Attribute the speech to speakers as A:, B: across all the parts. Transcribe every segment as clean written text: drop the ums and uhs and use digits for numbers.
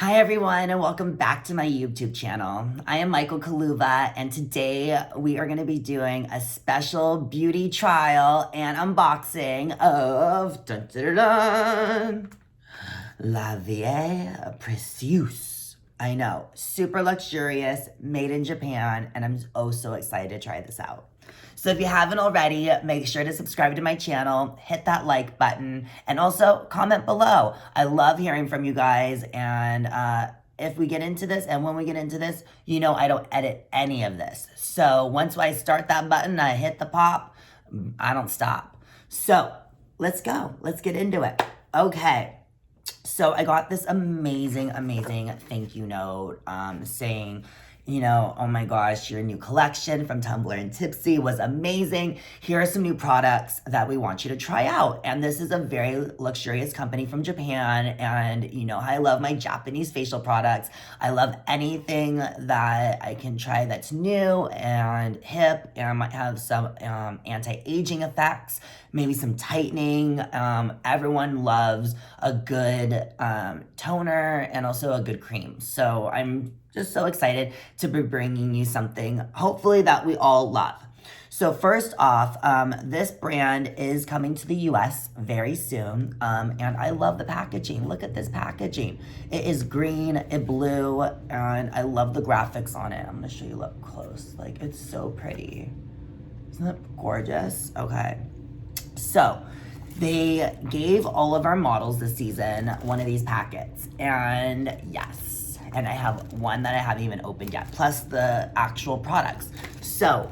A: Hi everyone and welcome back to my YouTube channel. I am Michael Kuluva and today we are going to be doing a special beauty trial and unboxing of dun, dun, dun, dun, La Vie Precieuse. I know, super luxurious, made in Japan, and I'm so excited to try this out. So if you haven't already, make sure to subscribe to my channel, hit that like button, and also comment below. I love hearing from you guys, and if we get into this, and when we get into this, you know I don't edit any of this. So once I start that button, I hit the pop, I don't stop. So let's go. Let's get into it. Okay. So I got this amazing thank you note saying, you know, oh my gosh, your new collection from Tumblr and Tipsy was amazing. Here are some new products that we want you to try out. And this is a very luxurious company from Japan. And you know, I love my Japanese facial products. I love anything that I can try that's new and hip and might have some anti-aging effects, maybe some tightening. Everyone loves a good toner and also a good cream. So I'm just so excited to be bringing you something, hopefully, that we all love. So first off, this brand is coming to the US very soon, and I love the packaging. Look at this packaging. It is green, it blue, and I love the graphics on it. I'm gonna show you up close. Like, it's so pretty. Isn't that gorgeous? Okay. So, they gave all of our models this season one of these packets, and yes, and I have one that I haven't even opened yet, plus the actual products. So,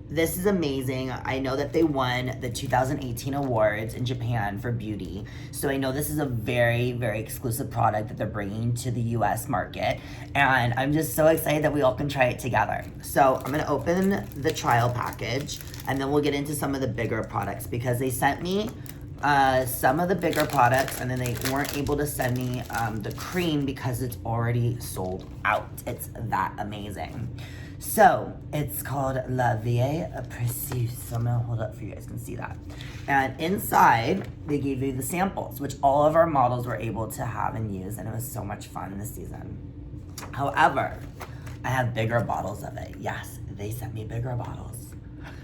A: this is amazing. I know that they won the 2018 awards in Japan for beauty. So I know this is a very, very exclusive product that they're bringing to the US market. And I'm just so excited that we all can try it together. So I'm gonna open the trial package and then we'll get into some of the bigger products because they sent me some of the bigger products and then they weren't able to send me the cream because it's already sold out. It's that amazing. So it's called La Vie Precieuse. So I'm gonna hold up for you guys can see that. And inside they gave you the samples, which all of our models were able to have and use, and it was so much fun this season. However, I have bigger bottles of it. Yes, they sent me bigger bottles.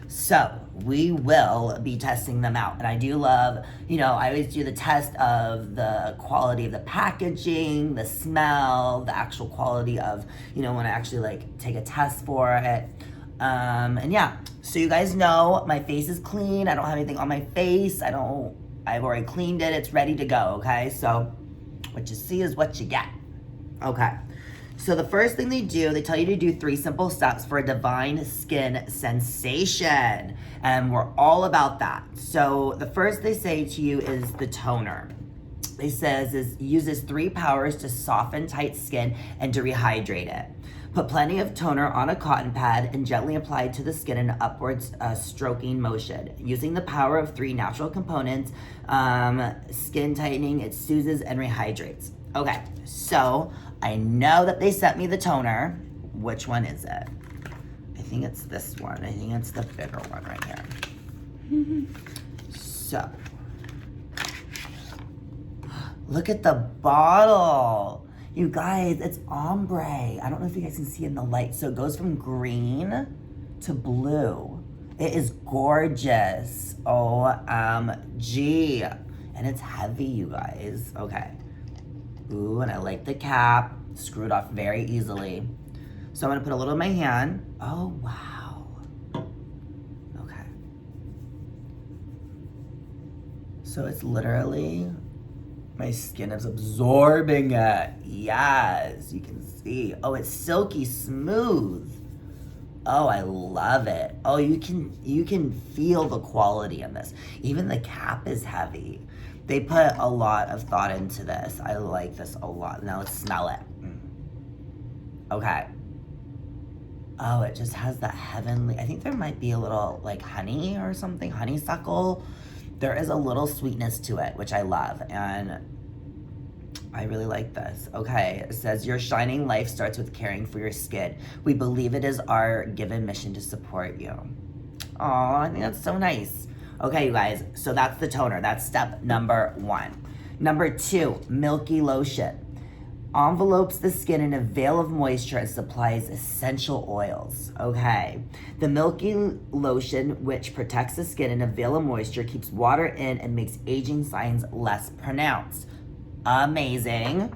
A: So we will be testing them out. And I do love, you know, I always do the test of the quality of the packaging, the smell, the actual quality of, you know, when I actually like take a test for it. And yeah, so you guys know my face is clean. I don't have anything on my face. I've already cleaned it. It's ready to go, okay? So what you see is what you get. Okay. So the first thing they do, they tell you to do 3 simple steps for a divine skin sensation. And we're all about that. So the first they say to you is the toner. It says uses 3 powers to soften tight skin and to rehydrate it. Put plenty of toner on a cotton pad and gently apply it to the skin in an upwards stroking motion. Using the power of 3 natural components, skin tightening, it soothes and rehydrates. Okay, so I know that they sent me the toner. Which one is it? I think it's this one. I think it's the bigger one right here. So, look at the bottle. You guys, it's ombre. I don't know if you guys can see in the light. So it goes from green to blue. It is gorgeous. OMG. And it's heavy, you guys. Okay. Ooh, and I like the cap. Screwed off very easily. So I'm gonna put a little in my hand. Oh, wow. Okay. So it's literally, my skin is absorbing it. Yes, you can see. Oh, it's silky smooth. Oh, I love it. Oh, you can feel the quality in this. Even the cap is heavy. They put a lot of thought into this. I like this a lot. Now let's smell it. Okay. Oh, it just has that heavenly, I think there might be a little like honey or something, honeysuckle. There is a little sweetness to it, which I love. And I really like this. Okay, it says your shining life starts with caring for your skin. We believe it is our given mission to support you. Oh, I think that's so nice. Okay, you guys, so that's the toner. That's step number 1. Number 2, Milky Lotion. envelopes the skin in a veil of moisture and supplies essential oils. Okay. The Milky lotion, which protects the skin in a veil of moisture, keeps water in and makes aging signs less pronounced. Amazing.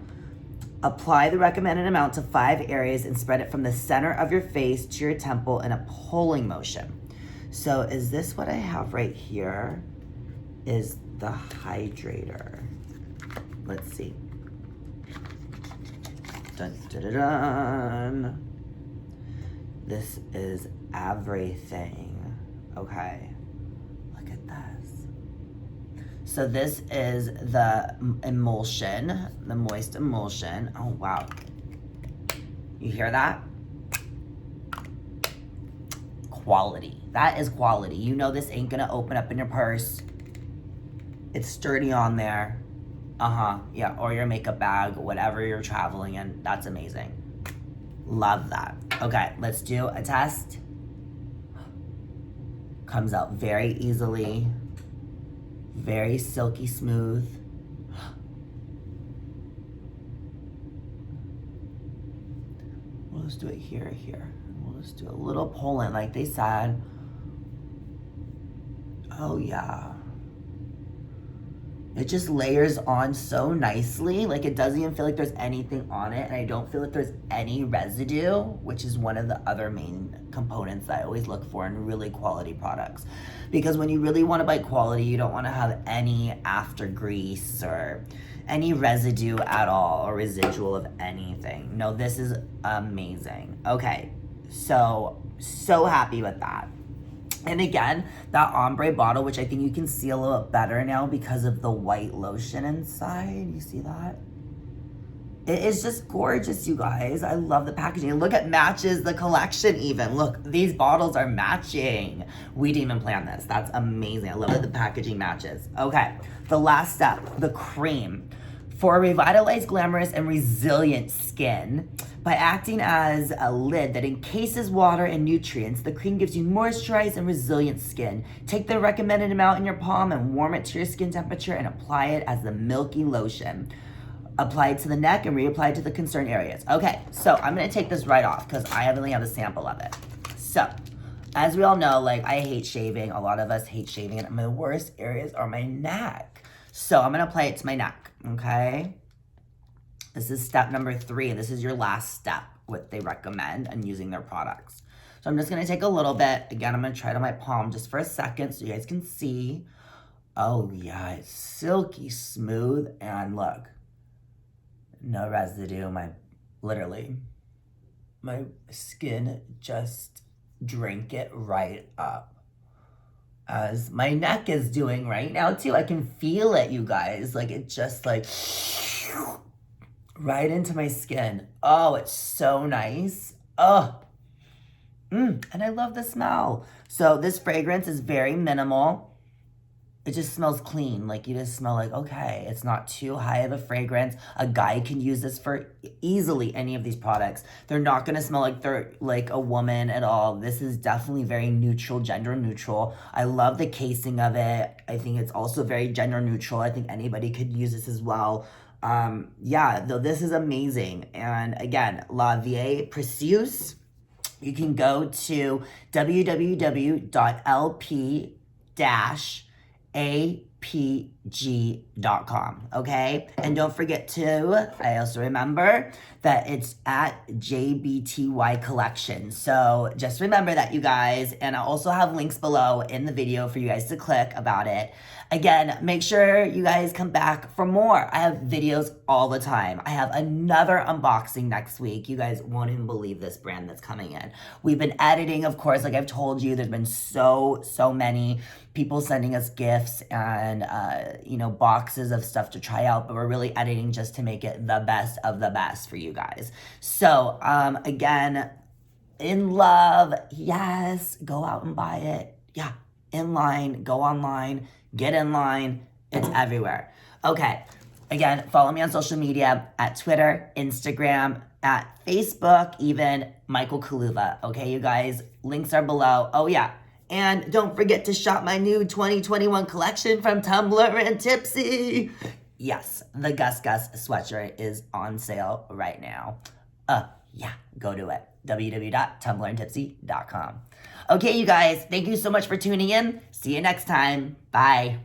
A: Apply the recommended amount to 5 areas and spread it from the center of your face to your temple in a pulling motion. So is this what I have right here? Is the Hydrator. Let's see. Dun, dun, dun, dun. This is everything. Okay. Look at this. So this is the emulsion, the moist emulsion. Oh, wow. You hear that? Quality. That is quality. You know this ain't gonna open up in your purse. It's sturdy on there. Yeah, or your makeup bag, whatever you're traveling in. That's amazing. Love that. Okay, let's do a test. Comes out very easily. Very silky smooth. We'll just do it here. We'll just do a little pull-in like they said. Oh yeah. It just layers on so nicely. Like, it doesn't even feel like there's anything on it, and I don't feel like there's any residue, which is one of the other main components that I always look for in really quality products. Because when you really want to buy quality, you don't want to have any after grease or any residue at all or residual of anything. No, this is amazing. Okay, so happy with that. And again, that ombre bottle, which I think you can see a little bit better now because of the white lotion inside. You see that? It is just gorgeous, you guys. I love the packaging. Look, it matches the collection even. Look, these bottles are matching. We didn't even plan this. That's amazing. I love that the packaging matches. Okay, the last step, the cream. For a revitalized, glamorous, and resilient skin, by acting as a lid that encases water and nutrients, the cream gives you moisturized and resilient skin. Take the recommended amount in your palm and warm it to your skin temperature and apply it as the Milky lotion. Apply it to the neck and reapply it to the concerned areas. Okay, so I'm gonna take this right off because I only have a sample of it. So, as we all know, like, I hate shaving. A lot of us hate shaving, and my worst areas are my neck. So I'm gonna apply it to my neck, okay? This is step number 3. This is your last step, what they recommend and using their products. So I'm just gonna take a little bit. Again, I'm gonna try it on my palm just for a second so you guys can see. Oh yeah, it's silky smooth, and look, no residue. Literally, my skin just drank it right up. As my neck is doing right now too. I can feel it, you guys. Like, it just like right into my skin. Oh, it's so nice. Oh, and I love the smell. So this fragrance is very minimal. It just smells clean. Like, you just smell like, okay, it's not too high of a fragrance. A guy can use this for easily any of these products. They're not gonna smell like they're like a woman at all. This is definitely very neutral, gender neutral. I love the casing of it. I think it's also very gender neutral. I think anybody could use this as well. Yeah, though this is amazing. And again, Vie Precieuse. You can go to www.lp-apg.com, okay? And don't forget to, I also remember that it's at JBTY Collection. So just remember that, you guys. And I'll also have links below in the video for you guys to click about it. Again, make sure you guys come back for more. I have videos all the time. I have another unboxing next week. You guys won't even believe this brand that's coming in. We've been editing, of course, like I've told you. There's been so many people sending us gifts and, boxes of stuff to try out, but we're really editing just to make it the best of the best for you guys. So, again, in love, yes, go out and buy it. Yeah, in line, go online, get in line. It's everywhere. Okay, again, follow me on social media at Twitter, Instagram, at Facebook, even Michael Kuluva. Okay, you guys, links are below. Oh yeah, and don't forget to shop my new 2021 collection from Tumblr and Tipsy. Yes, the Gus Gus sweatshirt is on sale right now. Yeah, go to it. www.tumblrandtipsy.com. Okay, you guys, thank you so much for tuning in. See you next time. Bye.